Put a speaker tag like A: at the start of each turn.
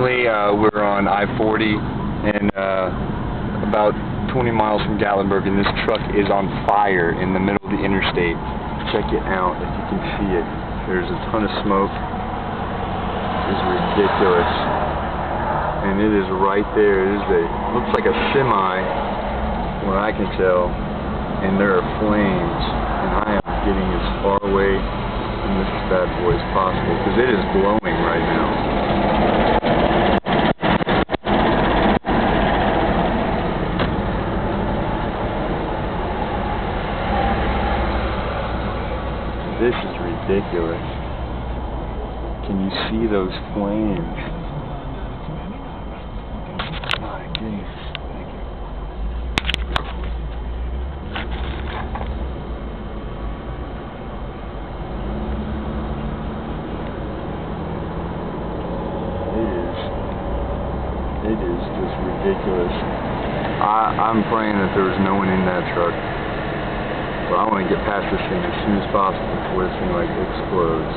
A: Currently, we're on I-40 and about 20 miles from Gatlinburg, and this truck is on fire in the middle of the interstate. Check it out if you can see it. There's a ton of smoke. It's ridiculous. And it is right there. Looks like a semi, what I can tell, and there are flames. And I am getting as far away from this bad boy as possible because it is glowing right now. This is ridiculous. Can you see those flames? My goodness. It is just ridiculous. I'm praying that there was no one in that truck. But I want to get past this thing as soon as possible before this thing explodes.